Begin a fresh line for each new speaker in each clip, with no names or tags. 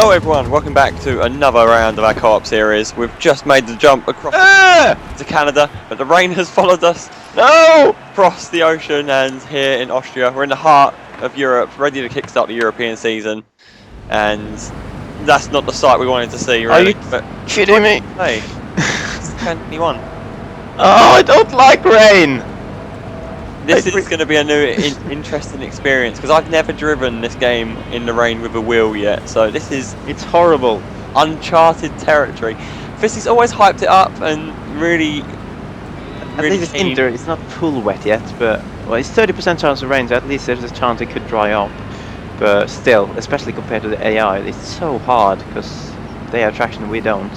Hello everyone, welcome back to another round of our co-op series. We've just made the jump across to Canada, but the rain has followed us across the ocean and here in Austria. We're in the heart of Europe, ready to kickstart the European season, and that's not the sight we wanted to see, really.
Are you kidding me?
Hey, it's 21.
Oh, I don't like rain!
This is going to be a new, interesting experience because I've never driven this game in the rain with a wheel yet. So this is
It's horrible.
uncharted territory. Fisi's always hyped it up and really.
At least it's indoor. It's not full wet yet, but well, it's 30% chance of rain, so at least there's a chance it could dry up. But still, especially compared to the AI, it's so hard because they have traction, we don't.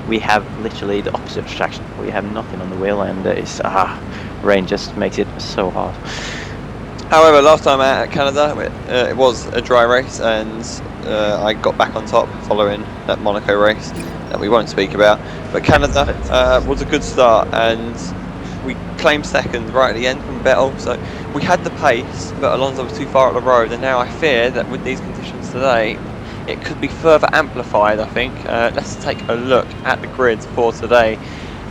We have literally the opposite traction. We have nothing on the wheel, and it's rain just makes it so hard.
However, last time out at Canada, it was a dry race, and I got back on top following that Monaco race that we won't speak about. But Canada was a good start, and we claimed second right at the end from Vettel. So we had the pace, but Alonso was too far up the road, and now I fear that with these conditions today, it could be further amplified, I think. Let's take a look at the grids for today.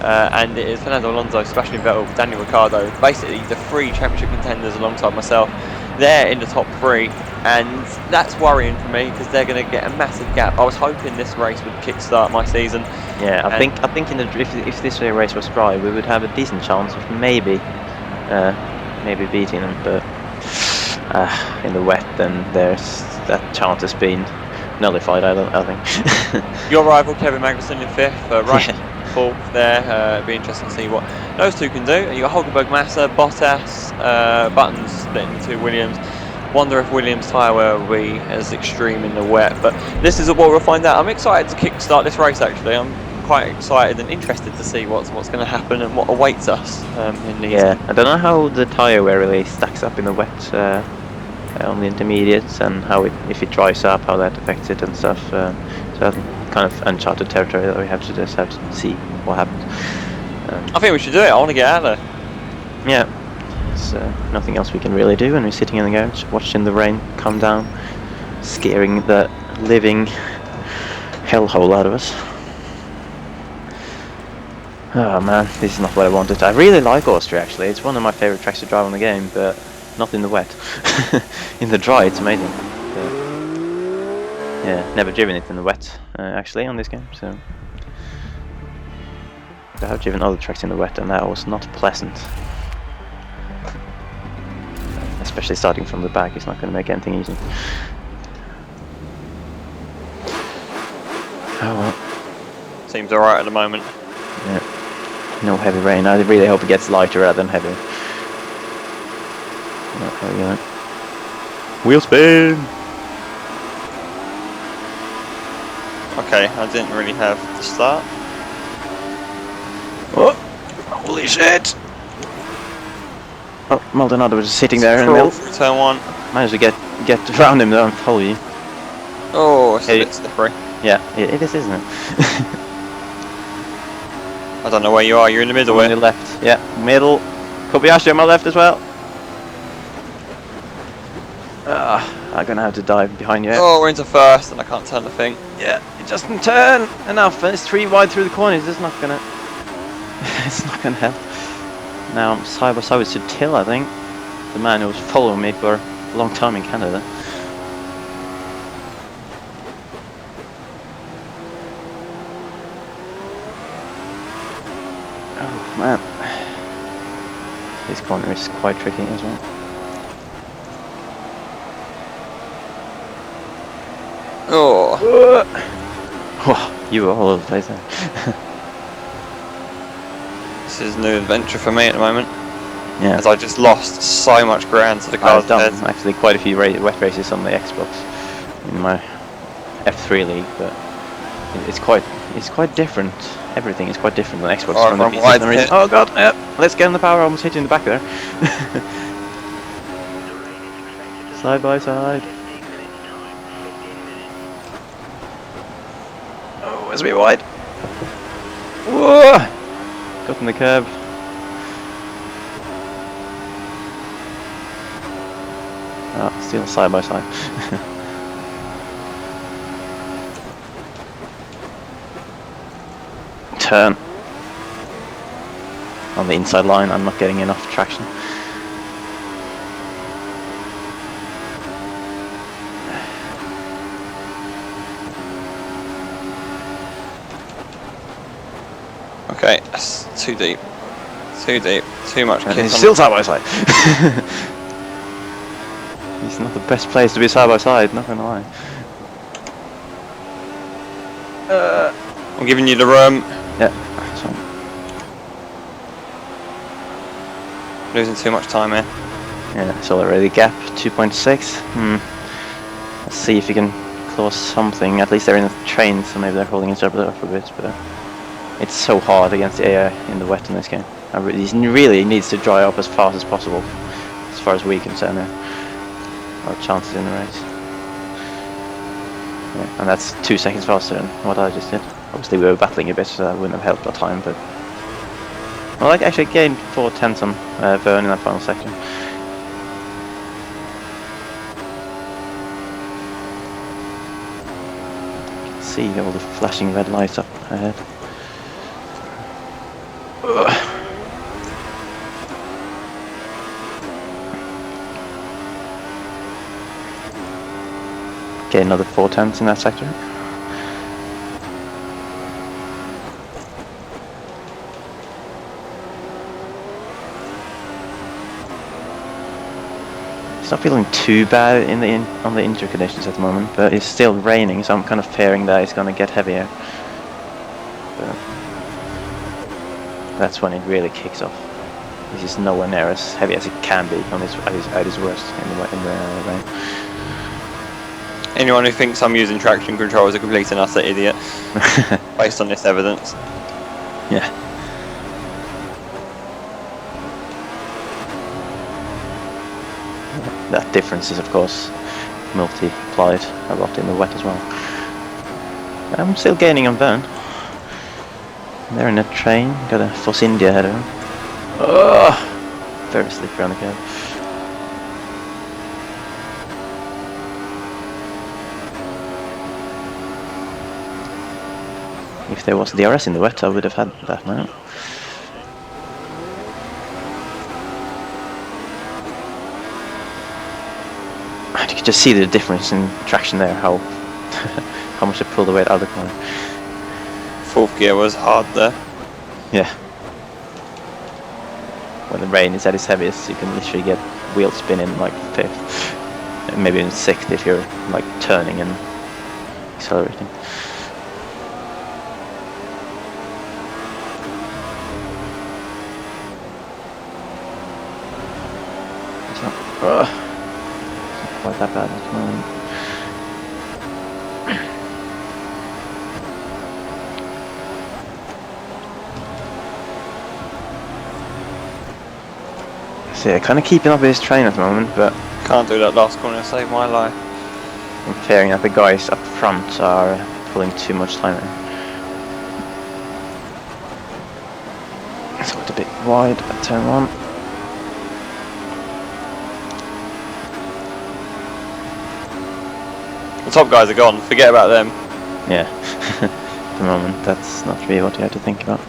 And it is Fernando Alonso, Sebastian Vettel, Daniel Ricciardo, basically the three championship contenders alongside myself. They're in the top three, and that's worrying for me because they're going to get a massive gap. I was hoping this race would kickstart my season.
Yeah, I think in the if this race was dry, we would have a decent chance of maybe beating them. But in the wet, then there's that chance has been nullified. I think.
Your rival Kevin Magnussen in fifth, right? Fourth there. It'd be interesting to see what those two can do. And you got Hulkenberg, Massa, Bottas, Buttons split into Williams. Wonder if Williams' tyre wear will be as extreme in the wet, but this is what we'll find out. I'm excited to kickstart this race. Actually, I'm quite excited and interested to see what's going to happen and what awaits us in these.
Yeah, I don't know how the tyre wear really stacks up in the wet on the intermediates, and how if it dries up, how that affects it and stuff. So that's kind of uncharted territory that we have to see what happens.
I think we should do it. I want to get out of there.
Yeah, there's nothing else we can really do when we're sitting in the garage watching the rain come down, scaring the living hellhole out of us. Oh man, this is not what I wanted. I really like Austria actually. It's one of my favorite tracks to drive on the game, but not in the wet. In the dry, it's amazing. Yeah, never driven it in the wet actually on this game. So I have driven other tracks in the wet, and that was not pleasant. Especially starting from the back, it's not going to make anything easy. Oh well.
Seems alright at the moment.
Yeah. No heavy rain. I really hope it gets lighter rather than heavy. Wheel spin!
Okay, I didn't really have the start.
Oh! Holy shit! Oh, Maldonado was just sitting there in the middle.
Turn one.
Managed to get around him though, holy.
Oh, it's a bit slippery.
Yeah, it is, isn't it?
I don't know where you are, you're in the middle.
On the left, yeah, middle. Kobayashi on my left as well. I'm gonna have to dive behind you.
Oh, we're into first and I can't turn the thing.
Yeah, it doesn't turn enough, and it's 3 wide through the corners. It's not gonna it's not gonna help. Now I'm side by side with Sutil, I think, the man who was following me for a long time in Canada. Oh man, this corner is quite tricky as well.
Oh.
Oh, you were all over the place there.
This is a new adventure for me at the moment.
Yeah.
As I just lost so much ground to the cars.
I've done actually quite a few wet races on the Xbox in my F3 league, but it's quite different. Everything is quite different on Xbox from the PC. Oh god, yep. Let's get in the power. I almost hit you in the back there. Side by side. Oh, it's a bit wide. Whoa! Got in the curb. Oh, still side by side. turn on the inside line. I'm not getting enough traction.
Okay, that's too deep. Too deep. Too much
And
kiss.
he's still side by side. He's not the best place to be side by side, not gonna lie.
I'm giving you the room.
Yeah, so
Losing too much time here.
yeah, it's already gap 2.6. Let's see if you can close something. At least they're in a train, so maybe they're holding each other up a bit. But it's so hard against the AI in the wet in this game. He really needs to dry up as fast as possible, as far as we can say now. Our chances in the race. Yeah, and that's 2 seconds faster than what I just did. Obviously we were battling a bit, so that wouldn't have helped our time, but... Well, I actually gained 4/10 on Vern in that final section. You can see all the flashing red lights up ahead. Okay, another 4/10 in that sector. It's not feeling too bad on the injury conditions at the moment, but it's still raining, so I'm kind of fearing that it's going to get heavier. But that's when it really kicks off. This is nowhere near as heavy as it can be on at its worst in the rain.
Anyone who thinks I'm using traction control is a complete and utter idiot, based on this evidence.
Yeah. That difference is, of course, multiplied a lot in the wet as well. I'm still gaining on Vern. They're in a train, got a Force India ahead of him. Oh, very slippery on the curve. If there was DRS in the wet, I would have had that now. And you can just see the difference in traction there, how how much it pulled away out of the corner.
Fourth gear was hard there.
Yeah. When the rain is at its heaviest, you can literally get wheel spin in like 5th, and maybe in 6th if you're like turning and accelerating. It's not quite that bad at the moment. So yeah, kind of keeping up with his train at the moment, but
Can't do that last corner, save my life.
I'm fearing that the guys up front are pulling too much time in. So it's a bit wide at turn 1.
The top guys are gone, forget about them.
Yeah, at the moment that's not really what you have to think about.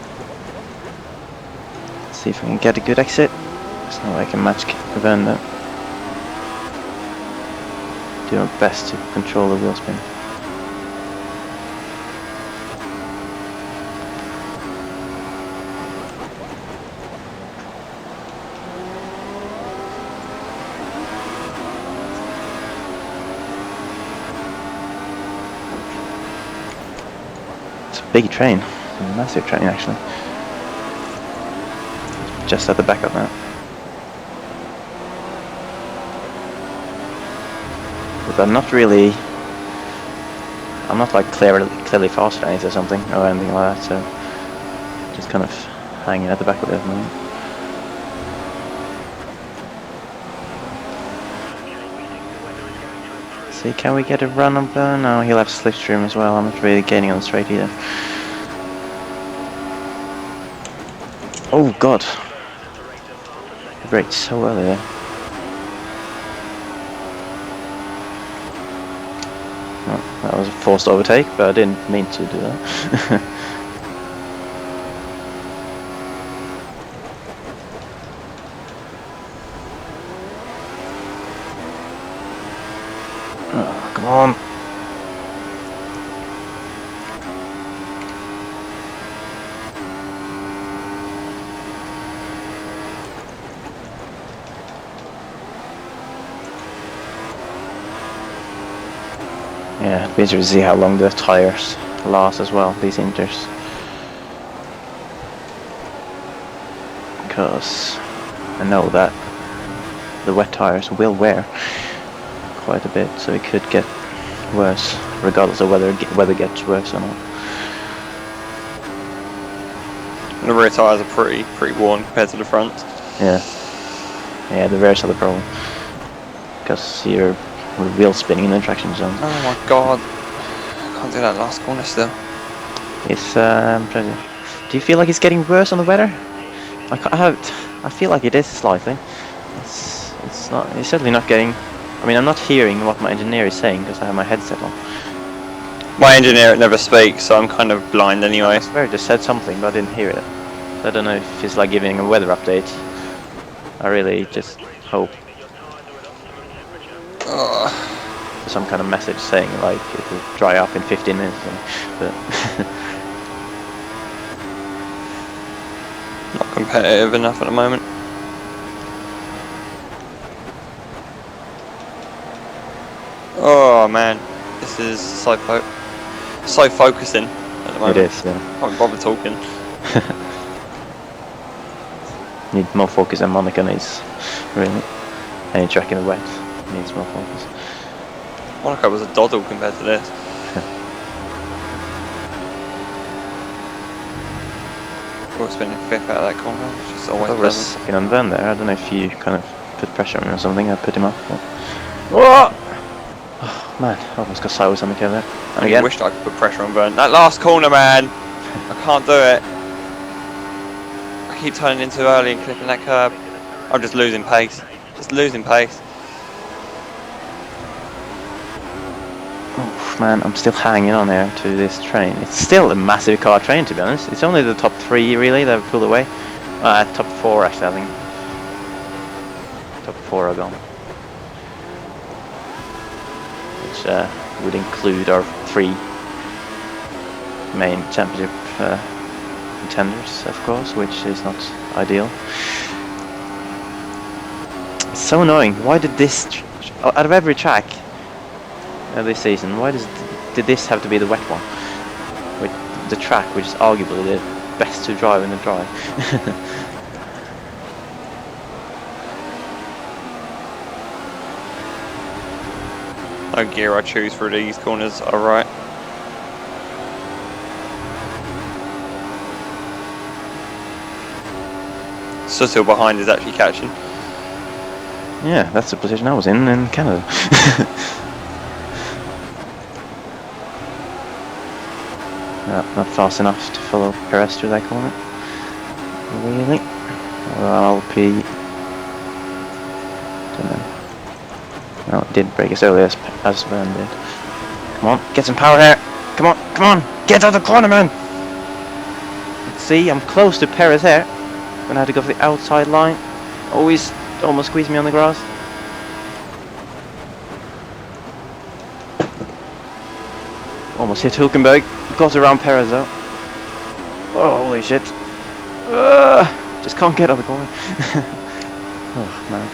Let's see if we can get a good exit. There's no way I can match Vern though. Do our best to control the wheel spin. It's a big train, it's a massive train actually. Just at the back of that. But I'm not like clearly faster than it or something or anything like that, so just kind of hanging at the back of it at the moment. See, can we get a run on Vern? No, he'll have slipstream as well. I'm not really gaining on the straight either. Oh god! I braked so early there. That was a forced overtake, but I didn't mean to do that. on. Yeah, it'd be interesting to see how long the tires last as well, these inters. Because I know that the wet tires will wear quite a bit, so it could get worse, regardless of whether weather gets worse or not.
The rear tyres are pretty worn compared to the front.
Yeah. Yeah, the rears are the problem. Because you're wheel spinning in the traction zone.
Oh my god. I can't do that last corner still.
It's do you feel like it's getting worse on the weather? I feel like it is slightly. It's not. It's certainly not getting. I mean, I'm not hearing what my engineer is saying because I have my headset on.
My engineer never speaks, so I'm kind of blind anyway.
I swear it just said something, but I didn't hear it. So I don't know if it's like giving a weather update. I really just hope for some kind of message saying like it will dry up in 15 minutes. But
not competitive enough at the moment. Oh man, this is so focusing at the moment.
it is. Yeah.
I can't bother talking.
Need more focus than Monica needs, really. Any track in the wet needs more focus.
Monaco was a doddle compared to this. We're spinning fifth out of that corner, which is always
I was
pleasant.
second on Van there. I don't know if you kind of put pressure on him or something. I put him up. But... Oh man, I almost got sideways on the curve there. And
I
again.
wished I could put pressure on Vern. That last corner, man! I can't do it. I keep turning in too early and clipping that curb. I'm just losing pace. Just losing pace.
Oh man, I'm still hanging on here to this train. It's still a massive car train, to be honest. It's only the top 3 really that have pulled away. Top 4 actually, I think. Top 4 are gone. Which would include our 3 main championship contenders, of course, which is not ideal. It's so annoying. Why did this, out of every track this season, why did this have to be the wet one? With the track which is arguably the best to drive in the dry.
No gear I choose for these corners are right. Sutil behind is actually catching.
Yeah, that's the position I was in Canada. Not fast enough to follow Perez through that corner. Really? Well, P. Don't know. No, it did break as early as Van did. Come on, get some power here. Come on, get out of the corner, man. Let's see, I'm close to Perez here. Gonna have to go for the outside line. Always almost squeezed me on the grass. Almost hit Hulkenberg. Got around Perez though. Oh, holy shit. Just can't get out of the corner. Oh, man.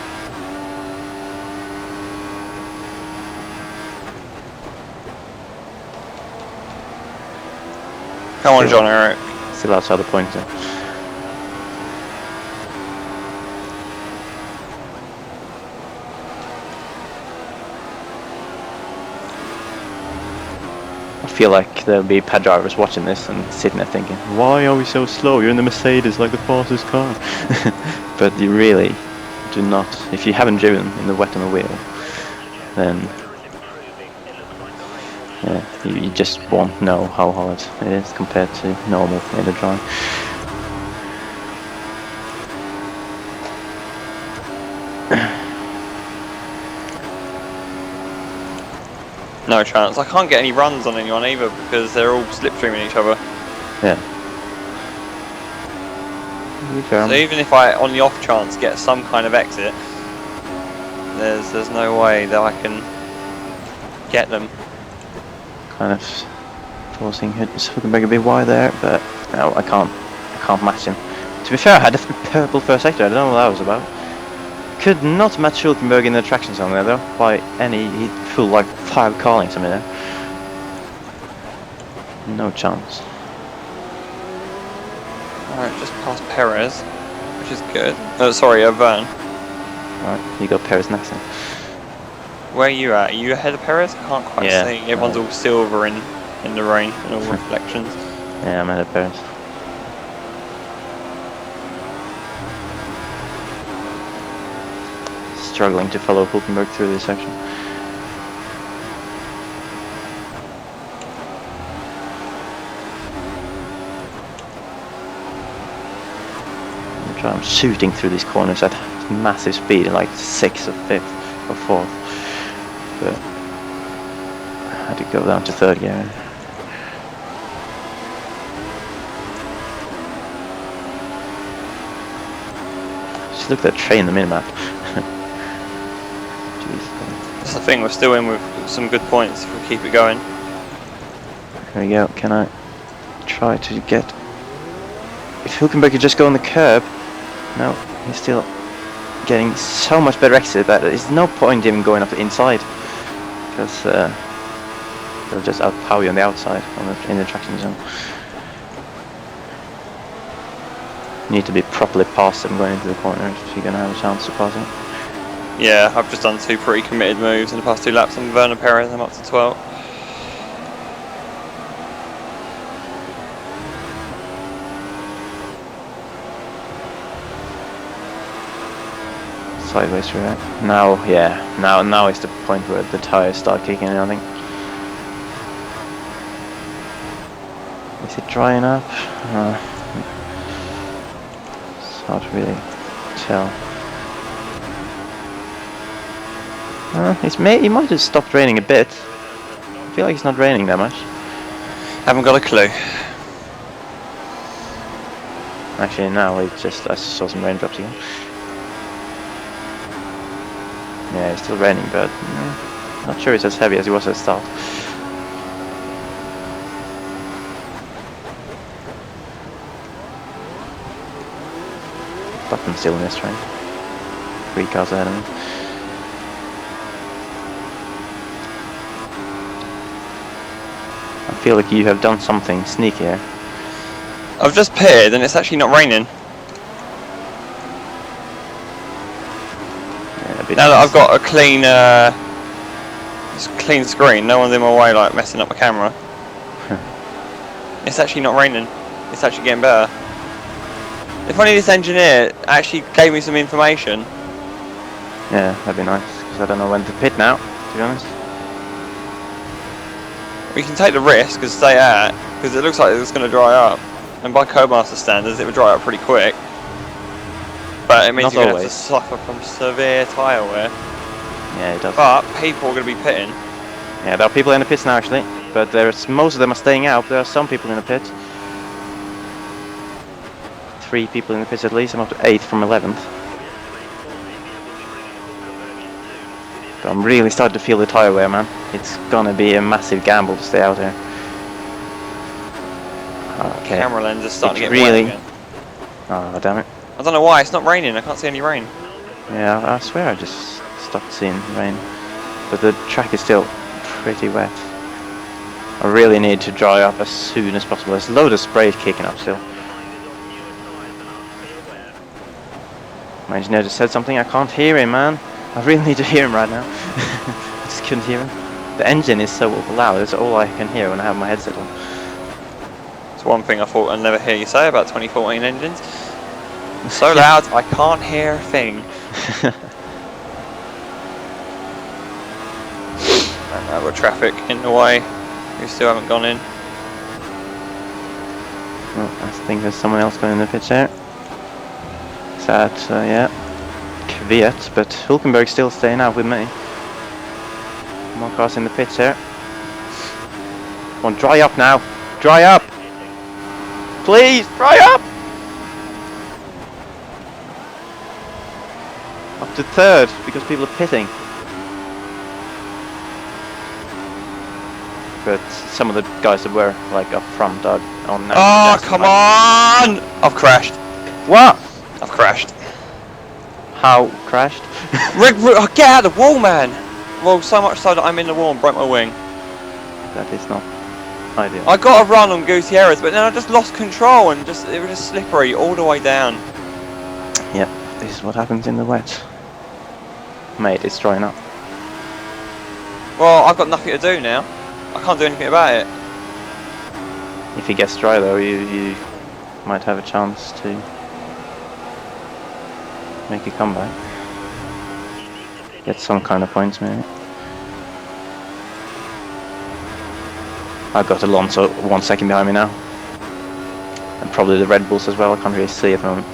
Come on, John Eric.
Still outside the point zone. I feel like there'll be pad drivers watching this and sitting there thinking, why are we so slow? You're in the Mercedes, like the fastest car. But you really do not. If you haven't driven in the wet on the wheel, then yeah, you just won't know how hard it is compared to normal in the dry.
No chance. I can't get any runs on anyone either because they're all slipstreaming each other.
Yeah.
So even if I, on the off chance, get some kind of exit, there's no way that I can get them.
Kind of forcing Hülkenberg a bit wide there, but no, I can't match him. To be fair, I had a purple first sector. I don't know what that was about. Could not match Hülkenberg in the traction zone there though. By any, he flew like 5 cars on me there. No chance.
Alright, just past Perez, which is good. Oh, sorry, Vern.
Alright, you got Perez next then.
Where are you at? Are you ahead of Perez? I can't quite see. Everyone's all silver in the rain and all reflections.
Yeah, I'm ahead of Perez. Struggling to follow Hülkenberg through this section. I'm shooting through these corners at massive speed, like 6th or 5th or 4th. But I had to go down to 3rd gear. Just look at that train in the minimap.
That's the thing, we're still in with some good points if we keep it going.
There we go. Can I try to get... If Hülkenberg could just go on the curb. No, he's still getting so much better exit that there's no point even going up the inside, because they'll just outpower you on the outside in the traction zone. You need to be properly past them going into the corner if you're going to have a chance to pass it.
Yeah, I've just done 2 pretty committed moves in the past 2 laps on Werner Perez. I'm up to 12.
Sideways through that. Now, yeah, now is the point where the tires start kicking in, I think. Is it dry enough? It's hard to really tell. It might have stopped raining a bit. I feel like it's not raining that much.
Haven't got a clue.
Actually, now I saw some raindrops again. Yeah, it's still raining, but not sure it's as heavy as it was at the start. Button's still in this train. 3 cars ahead of me. I feel like you have done something sneaky here.
I've just pitted and it's actually not raining. Now that I've got a clean screen, no one's in my way like messing up my camera. It's actually not raining. It's actually getting better. If only this engineer actually gave me some information.
Yeah, that'd be nice, because I don't know when to pit now, to be honest.
We can take the risk and stay out, because it looks like it's going to dry up. And by Codemasters standards, it would dry up pretty quick. But it means you're going to have to suffer from severe tyre wear.
Yeah, it does.
But people are going to be pitting.
Yeah, there are people in the pits now actually, but most of them are staying out. There are some people in the pit. 3 people in the pits at least. I'm up to 8th from 11th. But I'm really starting to feel the tyre wear, man. It's gonna be a massive gamble to stay out here. Okay.
Camera lens is starting to get
really
wet again.
Oh damn it.
I don't know why, it's not raining, I can't see any rain.
Yeah, I swear I just stopped seeing rain. But the track is still pretty wet. I really need to dry up as soon as possible. There's a load of spray kicking up still. My engineer just said something, I can't hear him, man. I really need to hear him right now. I just couldn't hear him. The engine is so loud, that's all I can hear when I have my headset on.
It's one thing I thought I'd never hear you say about 2014 engines. So loud, I can't hear a thing. And I've got traffic in the way. We still haven't gone in.
Oh, I think there's someone else going in the pitch there. Is that, yeah, Kvyat, but Hülkenberg's still staying out with me. More cars in the pitch there. Come on, dry up now. Dry up! Please, dry up! Up to 3rd, because people are pitting. but some of the guys that were like up front are on now.
Oh, come on! I've crashed.
What?
I've crashed.
How crashed?
Get out of the wall, man! Well, so much so that I'm in the wall and broke my wing.
That is not ideal.
I got a run on Gutierrez, but then I just lost control and it was just slippery all the way down.
Yeah, this is what happens in the wet. Mate, it's drying up.
Well, I've got nothing to do now. I can't do anything about it.
If it gets dry though, you might have a chance to make a comeback. Get some kind of points maybe. I've got Alonso 1 second behind me now. And probably the Red Bulls as well, I can't really see at the moment.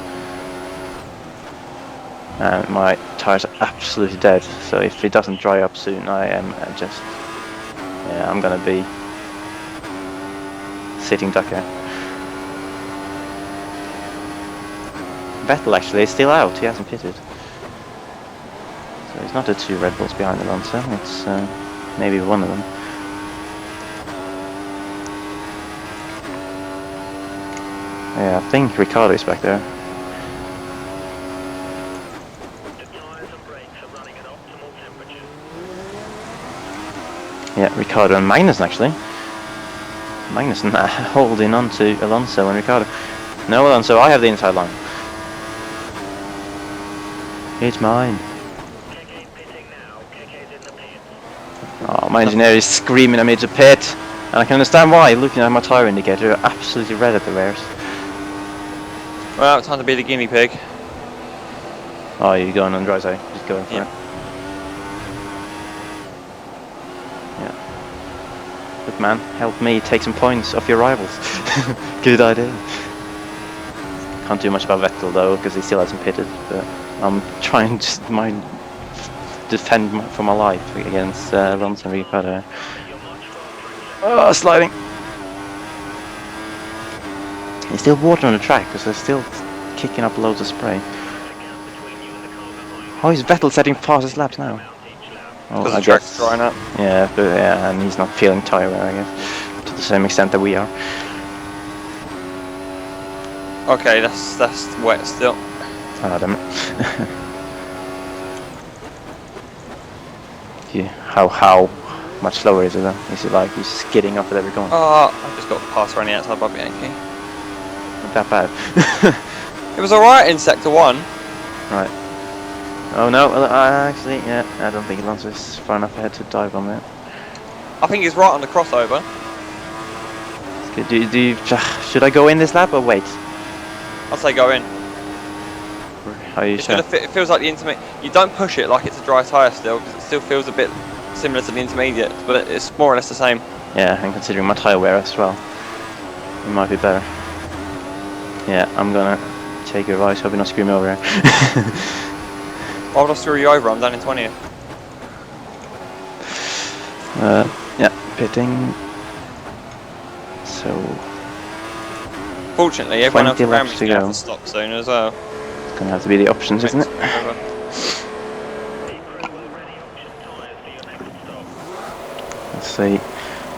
And my tyres are absolutely dead, so if it doesn't dry up soon, I am I'm gonna be sitting duck here. Vettel actually is still out, he hasn't pitted. So it's not the 2 Red Bulls behind Alonso, it's maybe one of them. Yeah, I think Ricardo is back there. Yeah, Ricardo and Magnussen actually. Magnussen holding on to Alonso and Ricardo. No, Alonso, I have the inside line. It's mine. Oh, my engineer is screaming at me to pit. And I can understand why, looking at my tyre indicator, absolutely red at the rears.
Well, time to be the guinea pig.
Oh, you're going on dry side, just going for it. Yeah. Look man, help me take some points off your rivals. Good idea. Can't do much about Vettel though, because he still hasn't pitted, but I'm trying to defend for my life against Alonso and Ricardo. Oh, sliding. There's still water on the track because they're still kicking up loads of spray. How is Vettel setting fastest laps now?
Oh, because the track's drying up.
Yeah, and he's not feeling tyre wear, I guess, to the same extent that we are.
Okay, that's wet still.
Ah, damn it. Yeah, how much slower is it then? Is it like he's skidding up at every corner?
Oh, I just got past running outside Bob Yankee.
Not that bad.
It was alright in sector 1.
Right. Oh no, well, actually, yeah, I don't think Alonso is far enough ahead to dive on that.
I think he's right on the crossover.
Should I go in this lap or wait?
I'd say go in.
How are you sure?
It feels like the intermediate. You don't push it like it's a dry tyre still, because it still feels a bit similar to the intermediate, but it's more or less the same.
Yeah, and considering my tyre wear as well, it might be better. Yeah, I'm gonna take your advice, hope you're not screwing me over here.
Why would I screw you over? I'm down in 20th.
Yeah, pitting. So.
Fortunately, everyone else around me is going to have
go.
to stop soon as well.
It's gonna have to be the options, isn't it? Let's see.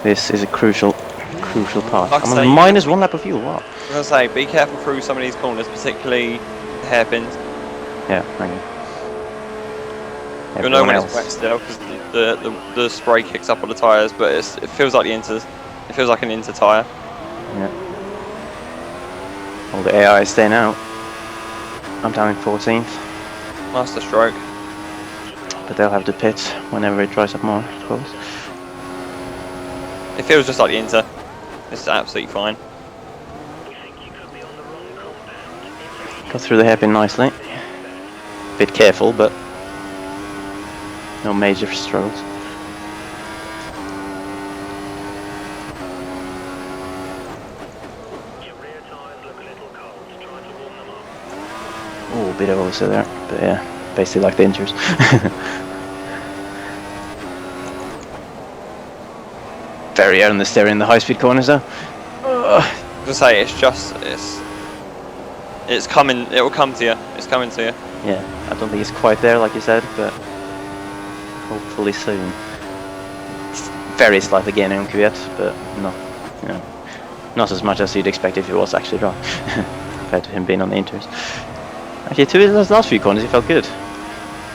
This is a crucial part.
Like
I'm on minus 1 lap of fuel. What?
I was going to say, be careful through some of these corners, particularly the hairpins.
Yeah, thank you.
You'll know when it's wet still because the spray kicks up on the tyres, but it feels like it feels like an inter tyre.
Yeah. All the AI is staying out. I'm down in 14th.
Master stroke.
But they'll have to pit whenever it dries up more, I suppose.
It feels just like the inter. This is absolutely fine.
Got through the hairpin nicely. Bit careful, but no major struggles. Oh, a bit of oversteer there, but yeah, basically like the inters. Very out on the steering in the high-speed corners though.
To say it's coming. It will come to you. It's coming to you.
Yeah, I don't think it's quite there like you said, but hopefully soon. It's very slightly gaining on Kvyat, but not, you know, not as much as you'd expect if he was actually dry, compared to him being on the inters. Actually, to his last few corners, he felt good.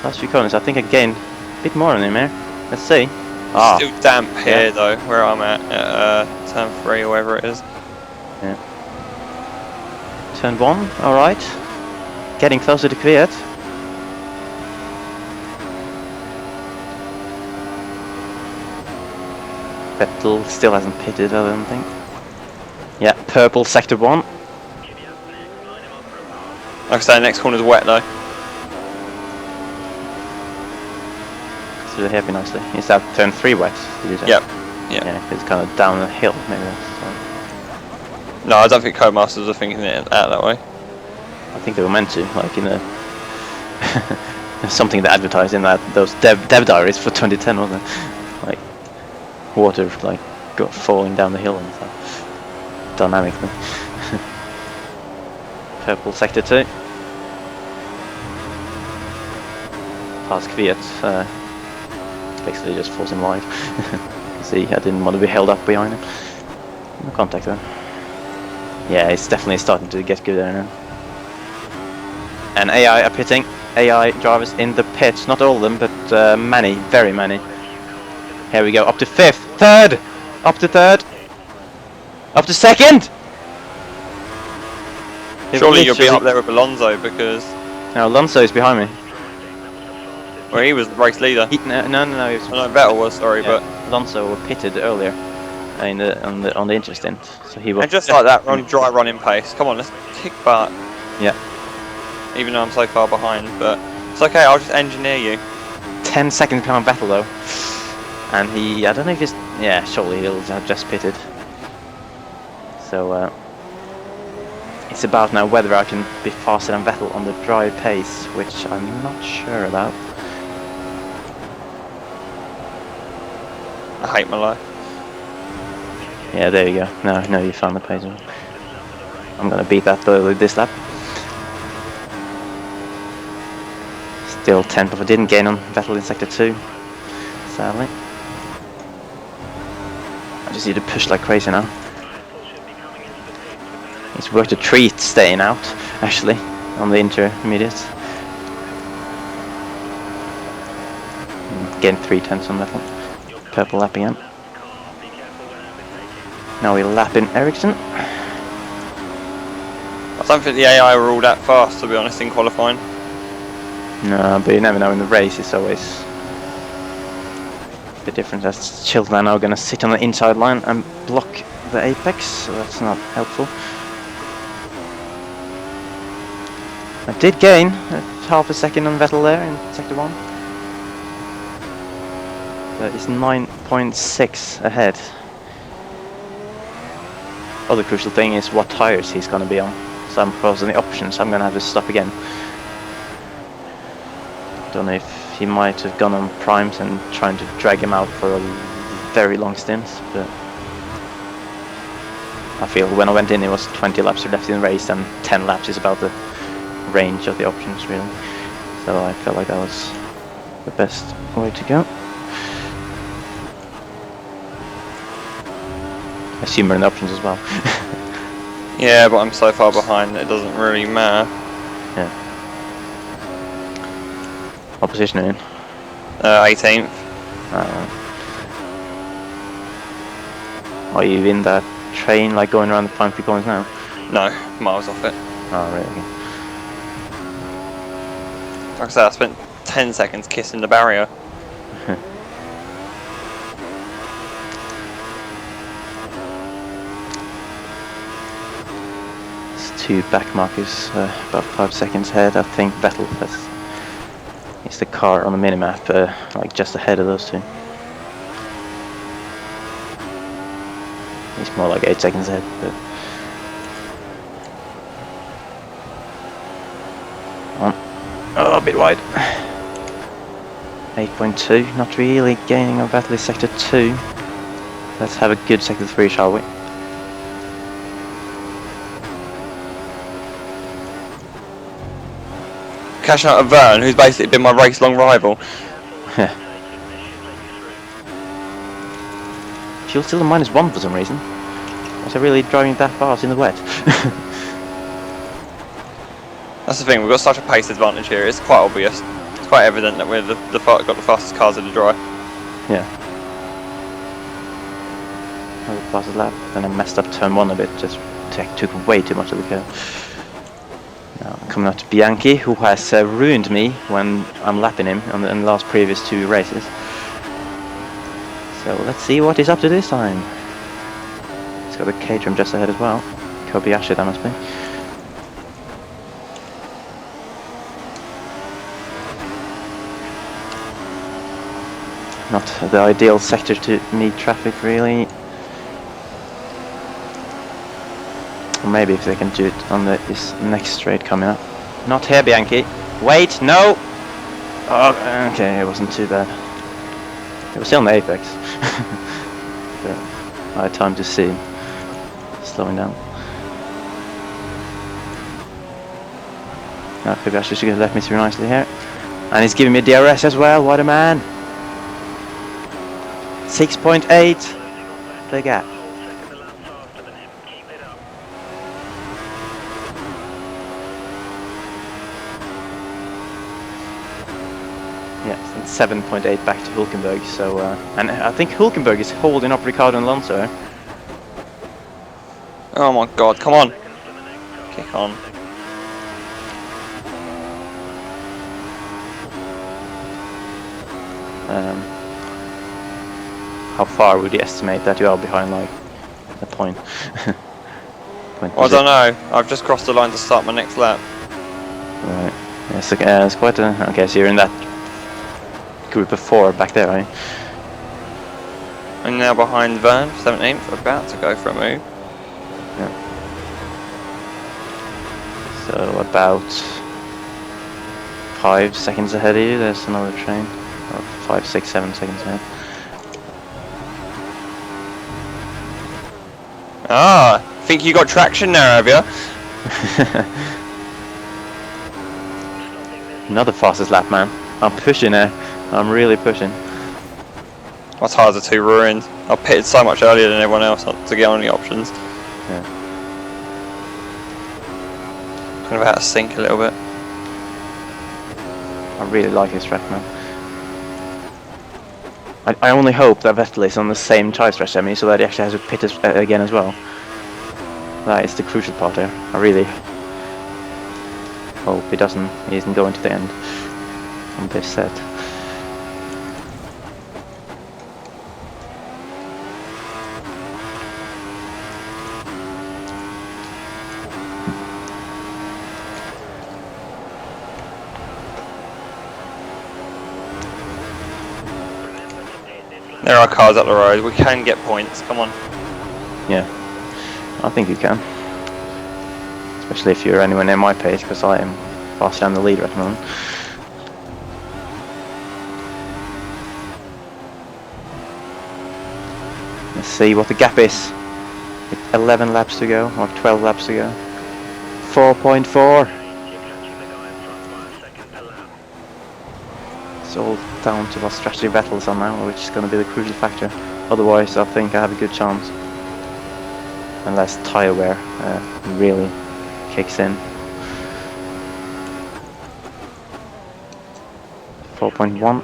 Last few corners, I think I gained a bit more on him here. Let's see.
Ah, still damp here though, where I'm at turn 3 or whatever it is.
Yeah. Turn 1, alright. Getting closer to Kvyat. Vettel still hasn't pitted, I don't think. Yeah, purple sector 1.
Like I say, next corner's wet though.
It's really heavy nicely. Is that turn 3 wet? Did you say?
Yep.
Yeah, it's kind of down the hill, maybe that's
No, I don't think Codemasters are thinking it out that way.
I think they were meant to, like in a something they advertised in that those dev diaries for 2010, wasn't it? Like water like falling down the hill and stuff. Dynamically. Purple sector 2. Past Kvyat, basically just forced him wide. See, I didn't want to be held up behind him. No contact there. Yeah, it's definitely starting to get good there now. And AI are pitting. AI drivers in the pits. Not all of them, but many, very many. Here we go, up to 5th, 3rd, up to 3rd, up to 2nd.
Surely you'll be up there with Alonso because...
No, Alonso is behind me.
Well, he was the race leader.
No, he was...
Oh, no, Vettel was, sorry,
yeah,
but...
Alonso were pitted earlier in on the interest stint, so he was...
And just like that, on dry running pace. Come on, let's kick butt.
Yeah.
Even though I'm so far behind, but it's okay, I'll just engineer you.
10 seconds behind Vettel though. And he, I don't know if he's... Yeah, surely he'll have just pitted. So, it's about now whether I can be faster than Vettel on the dry pace, which I'm not sure about.
I hate my life.
Yeah, there you go. No, you found the pace. I'm gonna beat that though with this lap. Still 10th, but I didn't gain on Vettel in sector 2, sadly. I just need to push like crazy now. It's worth a treat staying out, actually, on the intermediates. Gain 3/10 on Vettel. Purple lap again. Now we lap in Ericsson.
I don't think the AI were all that fast, to be honest, in qualifying.
No, but you never know in the race, it's always the difference. As children are now going to sit on the inside line and block the apex, so that's not helpful. I did gain half a second on Vettel there in sector 1. But it's 9.6 ahead. Other crucial thing is what tires he's going to be on. So I'm proposing the options, I'm going to have to stop again. Don't know if he might have gone on primes and trying to drag him out for a very long stint, but I feel when I went in it was 20 laps left in the race and 10 laps is about the range of the options really. So I felt like that was the best way to go. I assume we're in the options as well.
Yeah, but I'm so far behind that it doesn't really matter.
Yeah. What position are you in?
18th.
Are you in that train like going around the final 3 corners now?
No, miles off it.
Oh, really? Okay.
Like I said, I spent 10 seconds kissing the barrier.
It's 2 back markers, about 5 seconds ahead. I think Vettel is the car on the minimap, like just ahead of those 2. He's more like 8 seconds ahead, but oh, a bit wide. 8.2, not really gaining on Vettel is sector 2. Let's have a good sector 3, shall we?
Cashing out of Vern, who's basically been my race-long rival.
fuel still at -1 for some reason. Was I really driving that fast in the wet?
That's the thing, we've got such a pace advantage here, it's quite obvious. It's quite evident that we're got the fastest cars in the dry.
Yeah. Another fastest lap. Then I messed up turn 1 a bit, just took way too much of the curve. Now coming up to Bianchi, who has ruined me when I'm lapping him in the last previous 2 races. So let's see what he's up to this time. He's got the K-trim just ahead as well. Kobayashi, that must be. Not the ideal sector to meet traffic, really. Or maybe if they can do it on this next straight coming up. Not here, Bianchi. Wait, no! Oh, okay, it wasn't too bad. It was still on the apex. But I had time to see him slowing down. Now Kobayashi should have left me through nicely here. And he's giving me DRS as well, what a man! 6.8 the gap. Yeah, it's 7.8 back to Hulkenberg. So, and I think Hulkenberg is holding up Ricciardo and Alonso.
Oh my god, come on! Kick on.
How far would you estimate that you are behind, like, the point?
I don't know. I've just crossed the line to start my next lap.
Right. Yes, it's quite a... Okay, so you're in that group of 4 back there, right?
I'm now behind Vern, 17th, about to go for a move.
Yeah. So about 5 seconds ahead of you, there's another train. Or 5, 6, 7 seconds ahead.
Ah, think you got traction now, have you?
Another fastest lap, man. I'm pushing there. I'm really pushing.
My tyres are too ruined. I pitted so much earlier than everyone else to get on the options.
Yeah.
Kind of out of sync a little bit.
I really like this track, man. I only hope that Vettel is on the same tyre stretch as me, so that he actually has to pit again as well. That is the crucial part there. I really hope he isn't going to the end on this set.
There are cars up the road. We can get points. Come on.
Yeah, I think you can. Especially if you're anywhere near my pace, because I am fast down the leader at the moment. Let's see what the gap is. With 11 laps to go, or 12 laps to go. 4.4. It's all down to what strategy Vettel's on now, which is going to be the crucial factor. Otherwise, I think I have a good chance. Unless tyre wear really kicks in. 4.1.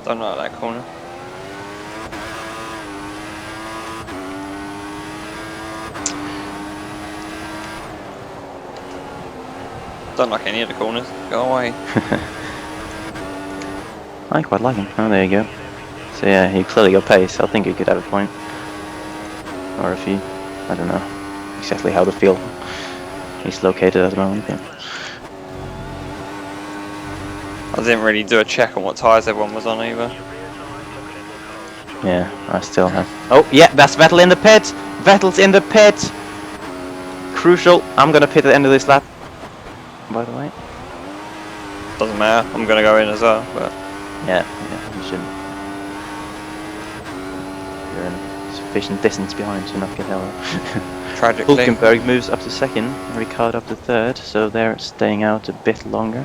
Don't like that corner. Don't like any of the corners. Go away.
I quite like him. Oh, there you go. So yeah, he clearly got pace. I think he could have a point. Or if he... I don't know exactly how the field he's located at the moment. Yeah.
I didn't really do a check on what tyres everyone was on either.
Yeah, I still have. Oh, yeah, that's Vettel in the pit! Vettel's in the pit! Crucial. I'm gonna pit at the end of this lap, by the way.
Doesn't matter, I'm gonna go in as well, but...
Yeah, you shouldn't. You're in sufficient distance behind to not get held up.
Tragically.
Hulkenberg moves up to second, and Ricciardo up to third, so they're staying out a bit longer.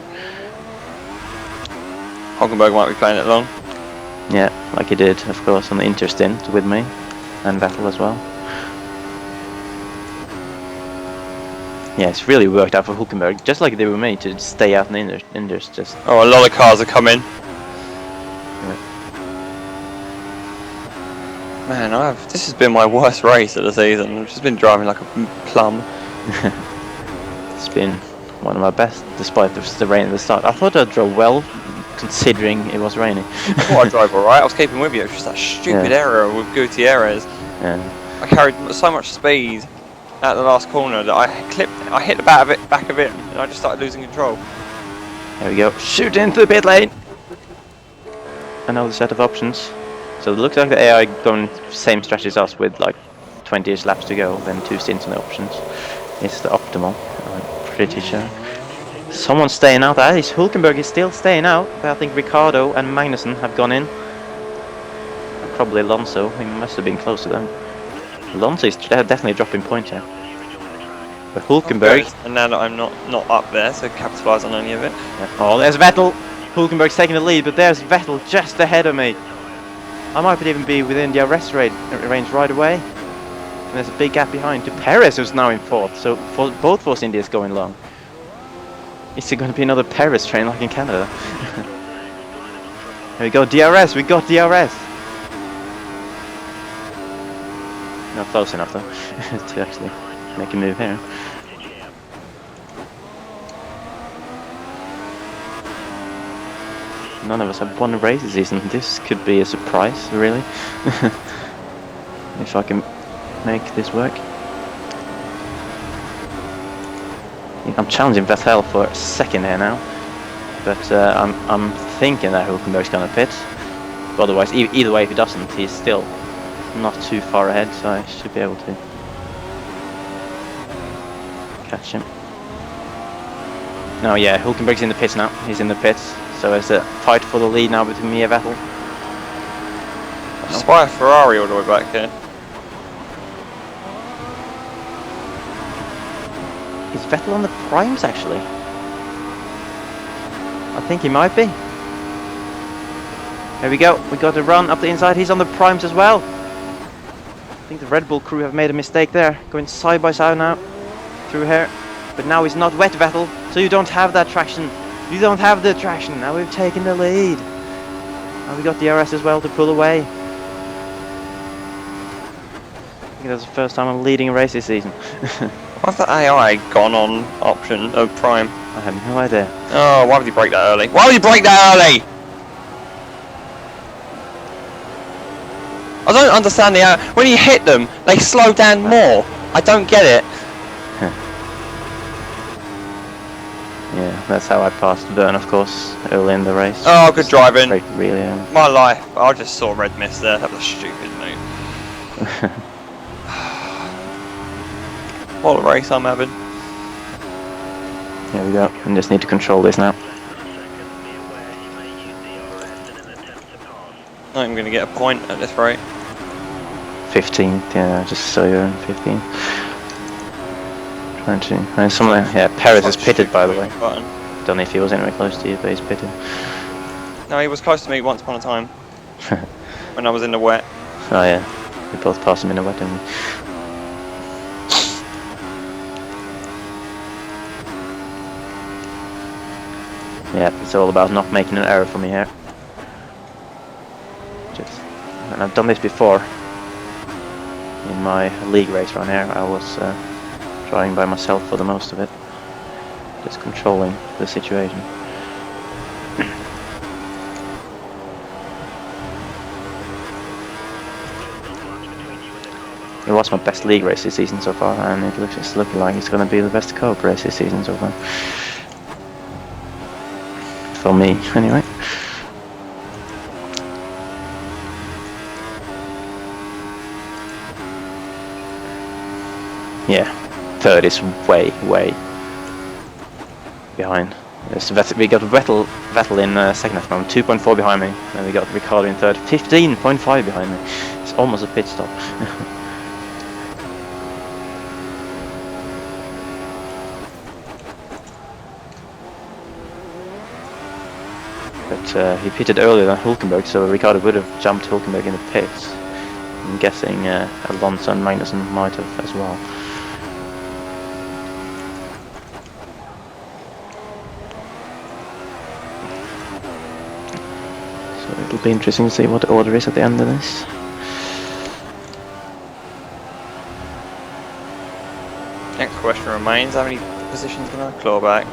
Hulkenberg might be playing it long.
Yeah, like he did, of course, on the interstint with me, and Vettel as well. Yeah, it's really worked out for Hulkenberg, just like they were made to stay out in the Inders. Just
Oh, a lot of cars are coming. Man, this has been my worst race of the season. I've just been driving like a plum.
It's been one of my best, despite the rain at the start. I thought I drove well, considering it was raining.
I thought I drove alright. I was keeping with you. It was just that stupid error with Gutierrez.
Yeah.
I carried so much speed at the last corner that I hit the back of it, and I just started losing control.
There we go. Shoot into the pit lane. Another set of options. So it looks like the AI going same strategy as us with like 20ish laps to go, then 2 stints on the options. It's the optimal, I'm pretty sure. Someone's staying out. Hulkenberg is still staying out, but I think Ricciardo and Magnussen have gone in. And probably Alonso, he must have been close to them. Alonso is definitely dropping points here. But Hulkenberg...
And now that I'm not up there, so capitalise on any of it.
Yeah. Oh, there's Vettel! Hulkenberg's taking the lead, but there's Vettel just ahead of me. I might even be within the arrest range right away. And there's a big gap behind to Perez, who's now in 4th. So both Force Indias going long. Is it going to be another Perez train like in Canada? Here we go, DRS, we got DRS! Not close enough though, to actually make a move here. None of us have won a race this season. This could be a surprise, really. If I can make this work. I'm challenging Vettel for a second here now, but I'm thinking that Hulkenberg's going to pit. But otherwise, either way, if he doesn't, he's still not too far ahead, so I should be able to catch him. No, yeah, Hulkenberg's in the pits now. He's in the pits, so it's a fight for the lead now between me and Vettel.
I spy a Ferrari all the way back here.
Is Vettel on the primes actually? I think he might be. There we go. We got a run up the inside. He's on the primes as well. I think the Red Bull crew have made a mistake there. Going side by side now through here. But now he's not wet, Vettel. So you don't have that traction. You don't have the traction. Now we've taken the lead. And we got the DRS as well to pull away. I think that's the first time I'm leading a race this season.
Why's the AI gone on option of prime?
I have no idea.
Oh, why would you break that early? Why would you break that early? I don't understand the AI. When you hit them, they slow down more. I don't get it.
Yeah, that's how I passed Byrne, of course, early in the race.
Oh, good driving.
Really,
my life. I just saw red mist there. That was a stupid move. What a race I'm having.
Here we go. I just need to control this now.
Not even going to get a point at this rate.
15th, yeah, just so you're in 15th. Trying to. And someone, yeah, Perez is pitted, by the way.
Button.
Don't know if he was anywhere close to you, but he's pitted.
No, he was close to me once upon a time. When I was in the wet.
Oh, yeah. We both passed him in the wet, didn't we? Yeah, it's all about not making an error for me here. And I've done this before. In my league race run here, I was driving by myself for the most of it. Just controlling the situation. It was my best league race this season so far, and it's looking like it's going to be the best co-op race this season so far. For me, anyway. Yeah, third is way behind Yes, we got Vettel in second at the moment, 2.4 behind me. And we got Ricciardo in third, 15.5 behind me. It's almost a pit stop. But he pitted earlier than Hulkenberg, so Ricciardo would have jumped Hulkenberg in the pits. I'm guessing Alonso and Magnussen might have as well. So it'll be interesting to see what the order is at the end of this.
Next question remains, how many positions can I claw back?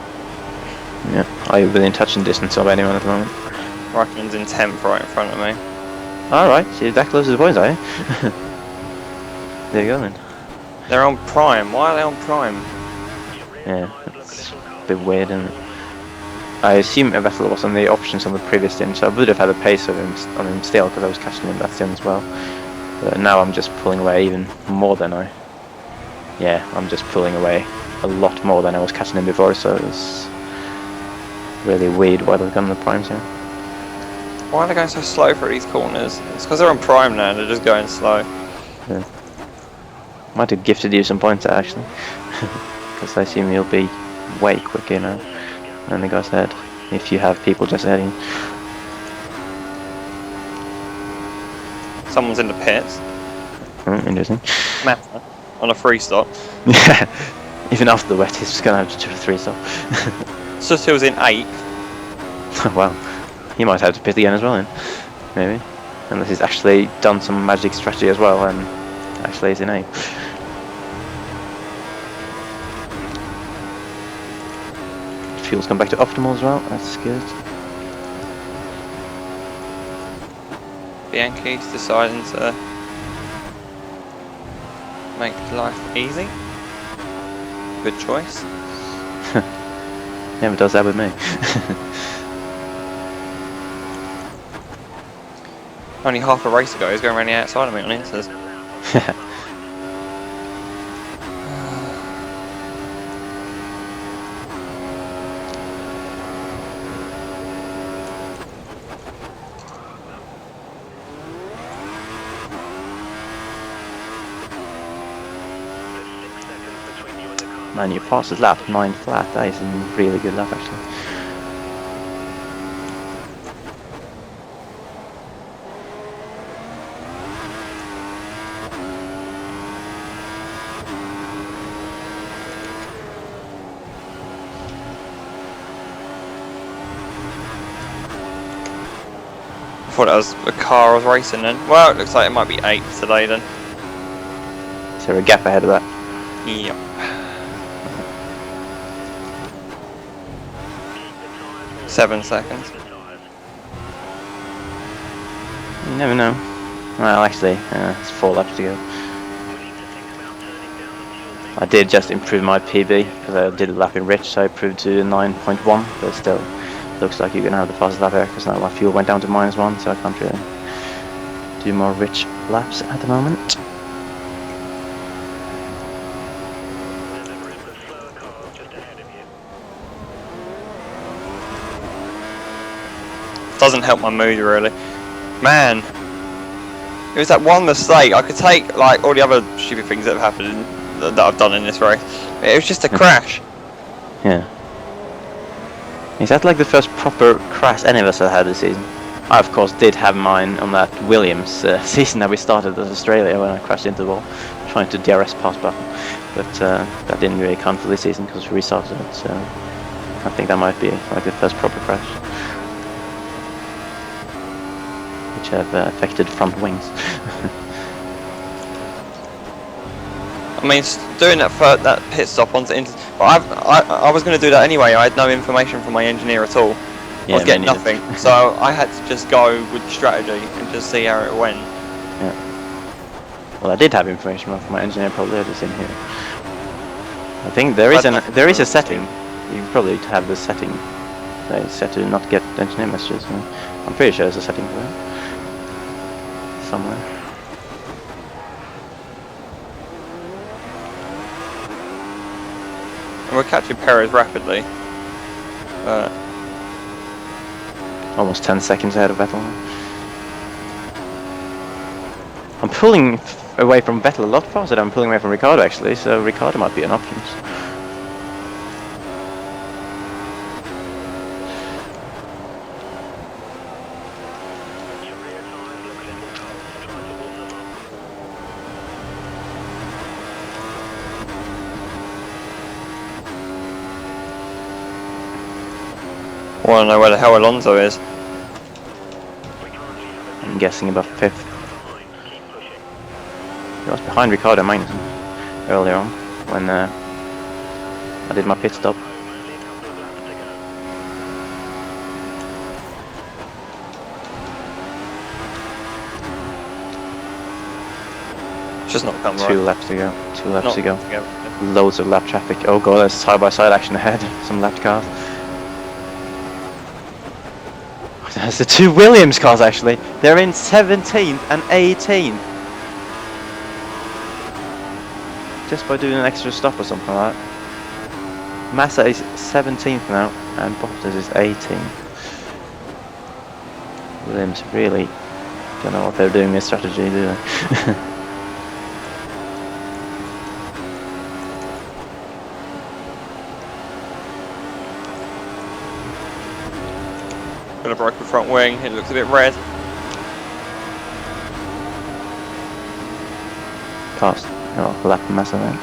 Yeah, are you within touching distance of anyone at the moment?
Raikkonen's in 10th right in front of me.
Alright, so you're that close to the points, are you? There you go then.
They're on prime. Why are they on prime?
Yeah, it's a bit weird, isn't it? I assume Vettel was on the options on the previous stint, so I would have had a pace of him on him still because I was catching him that stint as well. But now I'm just pulling away even more than I'm just pulling away a lot more than I was catching him before, so it's really weird why they've gone on the primes here.
Why are they going so slow through these corners? It's because they're on prime now and they're just going slow.
Yeah. Might have gifted you some points there actually, because I assume you'll be way quicker now than the guys ahead if you have people just heading.
Someone's in the pits.
Interesting.
Massa on a free stop.
Yeah, even after the wet, he's just gonna have to do a 3-stop.
Sutill's in 8th.
Well, he might have to pit again as well then, maybe. Unless he's actually done some magic strategy as well and actually he's in 8th. Fuel's come back to optimal as well, that's good.
Bianchi's deciding to make life easy. Good choice.
Never does that with me.
Only half a race ago, he was going around the outside of me on Instas.
Man, you passed his lap 9 flat. That is a really good lap actually.
I thought that was a car I was racing in. Well, it looks like it might be 8th today then.
Is there a gap ahead of that?
Yep. Seven seconds.
You never know. Well, actually, it's 4 laps to go. I did just improve my PB because I did a lap in Rich, so I improved to 9.1, but still looks like you're going to have the fastest lap here because now my fuel went down to -1, so I can't really do more Rich laps at the moment.
Doesn't help my mood really. Man, it was that one mistake. I could take like all the other stupid things that have happened that I've done in this race. It was just a crash.
Yeah. Is that like the first proper crash any of us have had this season? I of course did have mine on that Williams season that we started at Australia when I crashed into the wall trying to DRS pass button, but that didn't really count for this season because we restarted it, so I think that might be like the first proper crash which have affected front wings.
I mean, doing that pit stop onto I was going to do that anyway. I had no information from my engineer at all. I was getting nothing, so I had to just go with the strategy and just see how it went.
Yeah. Well, I did have information from my engineer. Probably just in here. I think there is a setting. You probably have the setting. They set to not get engineer messages. I'm pretty sure there's a setting for that somewhere.
And we're catching Perez rapidly.
Almost 10 seconds ahead of Vettel. I'm pulling away from Vettel a lot faster than I'm pulling away from Ricciardo actually, so Ricciardo might be an option.
I want to know where the hell Alonso is.
I'm guessing about 5th. He was behind Ricciardo and Magnussen earlier on when I did my pit stop.
Just not come right.
2 laps to go. 2 laps
Not
to go.
together.
Loads of lap traffic. Oh god, there's side-by-side action ahead. Some lapped cars. There's the 2 Williams cars actually. They're in 17th and 18th. Just by doing an extra stop or something like that. Massa is 17th now and Bottas is 18th. Williams really don't know what they're doing with strategy, do they?
Got a broken front wing, it looks a bit red.
Cars. Oh, lap Massa then.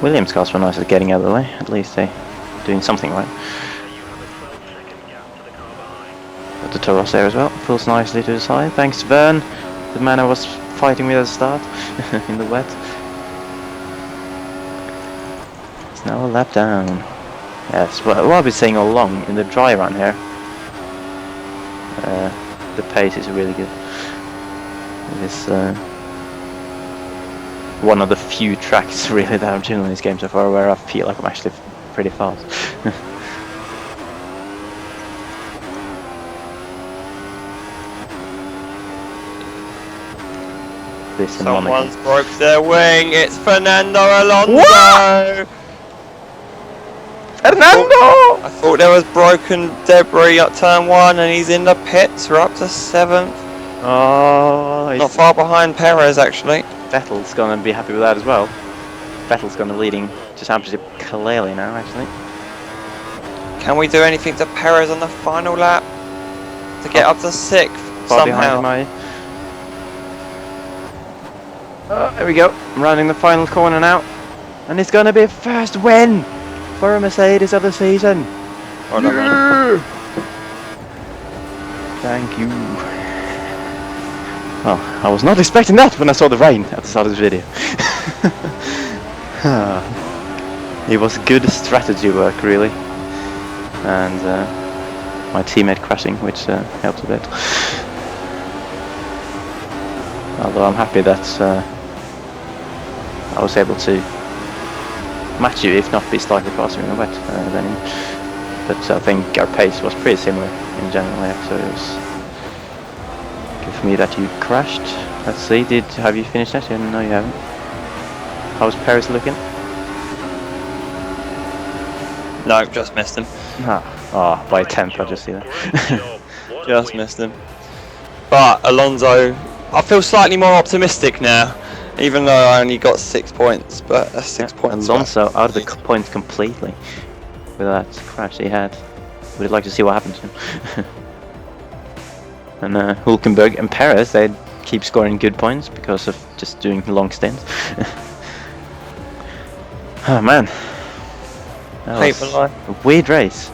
Williams cars were nice at getting out of the way. At least they're doing something right. Got the Toros there as well. Pulls nicely to the side. Thanks to Vern, the man I was fighting with at the start in the wet. It's now a lap down. Yes, what I've been saying all along in the dry run here. The pace is really good. It is one of the few tracks really that I've done in this game so far where I feel like I'm actually pretty fast. This and
Someone's broke their wing, it's Fernando Alonso!
What? Fernando!
I thought there was broken debris at turn 1 and he's in the pits, we're up to 7th.
Oh,
Not far behind Perez actually.
Vettel's gonna be happy with that as well. Vettel's gonna leading to championship clearly now actually.
Can we do anything to Perez on the final lap? To get up to 6th
Far behind
somehow?
him, oh, there we go. I'm rounding the final corner now. And it's gonna be a first win for a Mercedes of the season.
Oh, no, man.
Thank you. Oh, I was not expecting that when I saw the rain at the start of this video. It was good strategy work, really. And my teammate crashing, which helped a bit. Although I'm happy that I was able to match you, if not be slightly faster in the wet than him. But I think our pace was pretty similar in general, yeah, so it was good for me that you crashed. Let's see, have you finished that? No, you haven't. How's Perez looking?
No, just missed him.
Oh, by a tenth, I just see that.
Just missed him. But Alonso, I feel slightly more optimistic now. Even though I only got 6 points, but that's 6 points.
Alonso out of the points completely with that crash he had. We'd like to see what happens to him. And Hülkenberg and Perez, they keep scoring good points because of just doing long stints. Oh man, that was a weird race.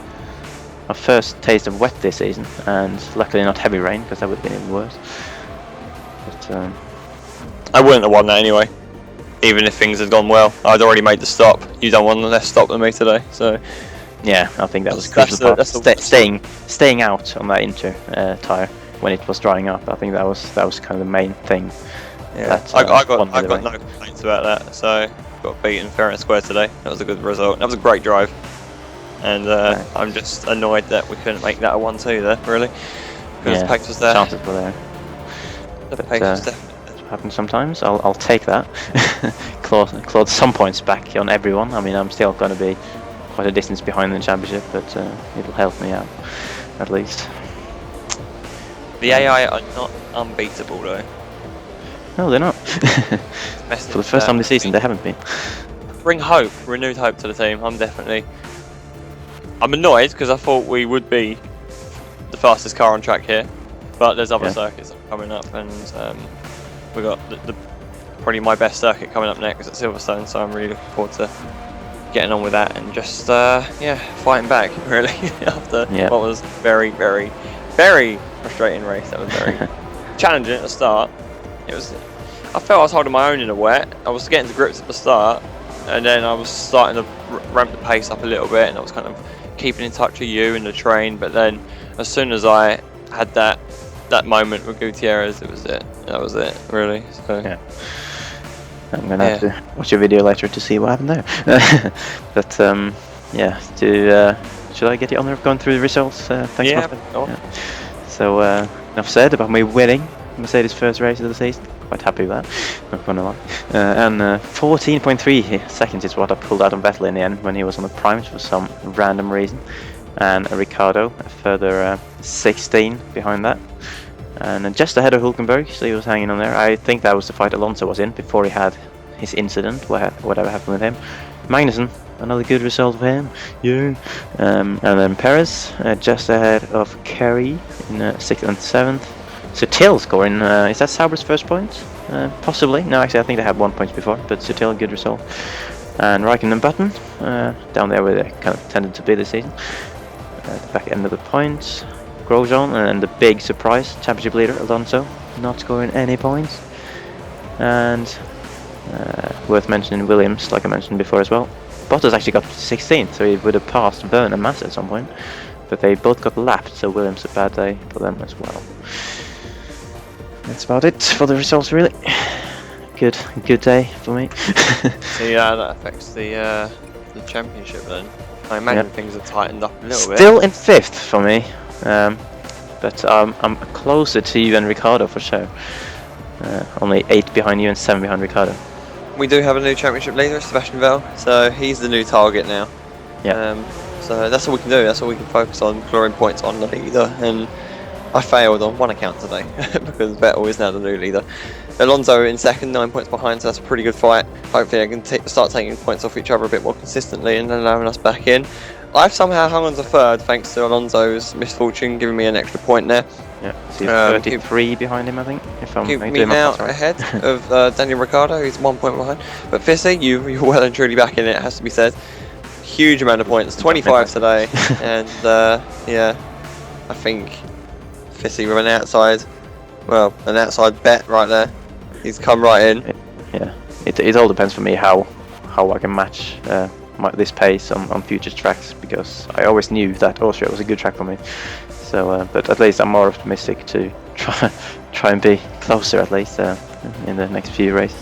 Our first taste of wet this season, and luckily not heavy rain because that would have been even worse. But
I wouldn't have won that anyway, even if things had gone well. I'd already made the stop. You done one less stop than me today, so
yeah, I think that was crucial. Staying out on that inter tire when it was drying up. I think that was kind of the main thing.
Yeah,
that,
I got no complaints about that. So got beaten fair and square today. That was a good result. That was a great drive, and I'm just annoyed that we couldn't make that a 1-2 there. Really, because the pace was there.
Chances were there.
The pace was there.
Happens sometimes. I'll take that. Clawed some points back on everyone. I mean, I'm still going to be quite a distance behind in the championship, but it'll help me out at least.
The AI are not unbeatable though.
No, they're not. For the first time this season, they haven't been.
Bring hope, renewed hope to the team. I'm annoyed because I thought we would be the fastest car on track here, but there's other circuits coming up, and we got the probably my best circuit coming up next at Silverstone. So I'm really looking forward to getting on with that and just fighting back really after what was very frustrating race. That was very challenging at the start. I felt I was holding my own in the wet. I was getting to grips at the start, and then I was starting to ramp the pace up a little bit, and I was kind of keeping in touch with you and the train. But then as soon as I had that moment with Gutierrez, that was it really. So
yeah, I'm gonna have to watch your video later to see what happened there. But should I get the honor of going through the results? Thanks, Martin. So enough said about me winning Mercedes' first race of the season. Quite happy with that, not gonna lie. And 14.3 seconds is what I pulled out on Vettel in the end when he was on the primes for some random reason. And Ricardo a further 16 behind that. And just ahead of Hülkenberg, so he was hanging on there. I think that was the fight Alonso was in before he had his incident, whatever happened with him. Magnussen, another good result for him. Yeah. And then Perez just ahead of Kerry in 6th and 7th. Sutil scoring, is that Sauber's first point? Possibly. No, actually I think they had 1 point before, but Sutil, good result. And Raikkonen and Button, down there where they kind of tended to be this season. At the back end of the points. Grosjean and the big surprise, championship leader Alonso, not scoring any points. And worth mentioning Williams, like I mentioned before as well. Bottas actually got 16th, so he would have passed Vernon and Massa at some point. But they both got lapped, so Williams a bad day for them as well. That's about it for the results, really. Good day for me.
So yeah, that affects the championship then. I imagine things are tightened up a little bit.
Still in 5th for me, but I'm closer to you and Ricardo for sure. Only 8 behind you and 7 behind Ricardo.
We do have a new championship leader, Sebastian Vettel, so he's the new target now.
Yeah.
So that's all we can do. That's all we can focus on, clawing points on the leader. And I failed on one account today because Vettel is now the new leader. Alonso in 2nd, 9 points behind, so that's a pretty good fight. Hopefully I can start taking points off each other a bit more consistently and then allowing us back in. I've somehow hung on to 3rd thanks to Alonso's misfortune, giving me an extra point there.
Yeah, so 33 behind him, I think. If I'm
keep me now ahead of Daniel Ricciardo, who's 1 point behind. But Fisi, you're well and truly back in it, has to be said. Huge amount of points, 25 today, and I think Fisi with an outside bet right there. He's come right in.
Yeah, it all depends for me how I can match this pace on future tracks, because I always knew that Austria was a good track for me. So, but at least I'm more optimistic to try and be closer at least in the next few races.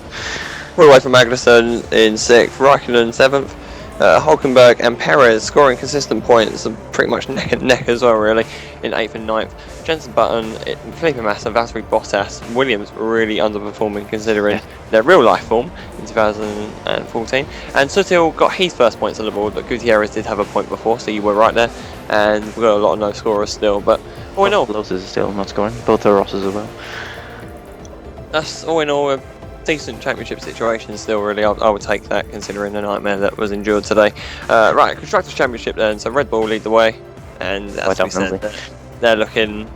We're away from Magnussen in 6th, Raikkonen 7th. Hülkenberg and Perez scoring consistent points, pretty much neck and neck as well, really, in 8th and 9th. Jensen Button, Felipe Massa, Valtteri Bottas, Williams really underperforming considering their real life form in 2014. And Sutil got his first points on the board, but Gutierrez did have a point before, so you were right there. And we've got a lot of no scorers still, but all in all,
Losses are still not scoring, both are Rosses as well.
That's all in all a decent championship situation still, really. I would take that considering the nightmare that was endured today. Right, Constructors' Championship then, so Red Bull lead the way, and as we said, they're looking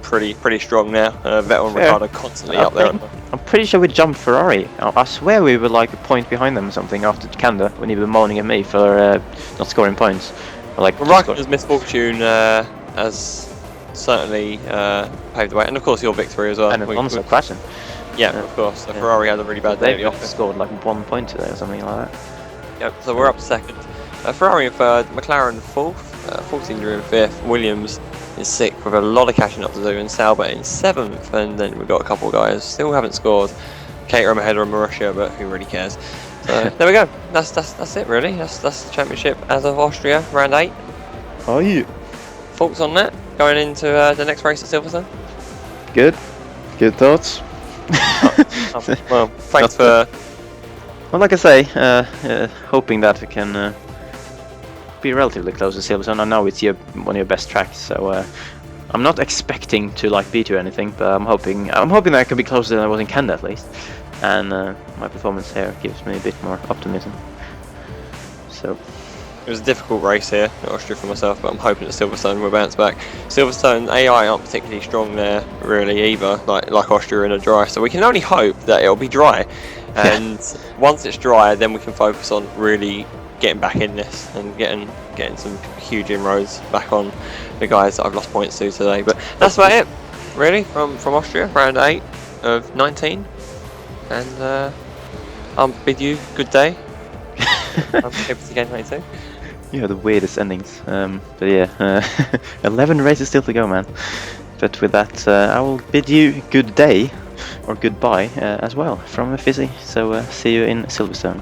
pretty strong now. Vettel and Ricciardo constantly up there.
I'm pretty sure we jumped Ferrari. I swear we were like a point behind them or something after Canada when you were moaning at me for not scoring points. Like,
Raikkonen's misfortune has certainly paved the way, and of course your victory as well.
And Alonso crashing.
Yeah, of course. So Ferrari had a really bad day.
They scored like 1 point today or something like that.
Yep, so we're up to 2nd. Ferrari in 3rd, McLaren 4th, 14 in 5th, Williams in 6th with a lot of catching up to do, and Sauber in 7th, and then we've got a couple of guys still haven't scored. Caterham ahead of Marussia, but who really cares? So there we go. That's it really. That's the championship as of Austria, round 8.
Oh yeah.
Thoughts on that? Going into the next race at Silverstone?
Good thoughts.
Well, thanks for.
Well, like I say, hoping that I can be relatively close to Silverstone. I know it's one of your best tracks, so I'm not expecting to like beat you or anything, but I'm hoping that I can be closer than I was in Canada at least. And my performance here gives me a bit more optimism. So.
It was a difficult race here at Austria for myself, but I'm hoping that Silverstone will bounce back. Silverstone AI aren't particularly strong there, really, either, like Austria in a dry, so we can only hope that it'll be dry. And once it's dry, then we can focus on really getting back in this and getting some huge inroads back on the guys that I've lost points to today. But that's about it, really, from Austria, round 8 of 19. And I'll bid you good day. I'm happy to game 22.
Yeah, the weirdest endings. But yeah, 11 races still to go, man. But with that, I will bid you good day, or goodbye as well, from Fisi. So see you in Silverstone.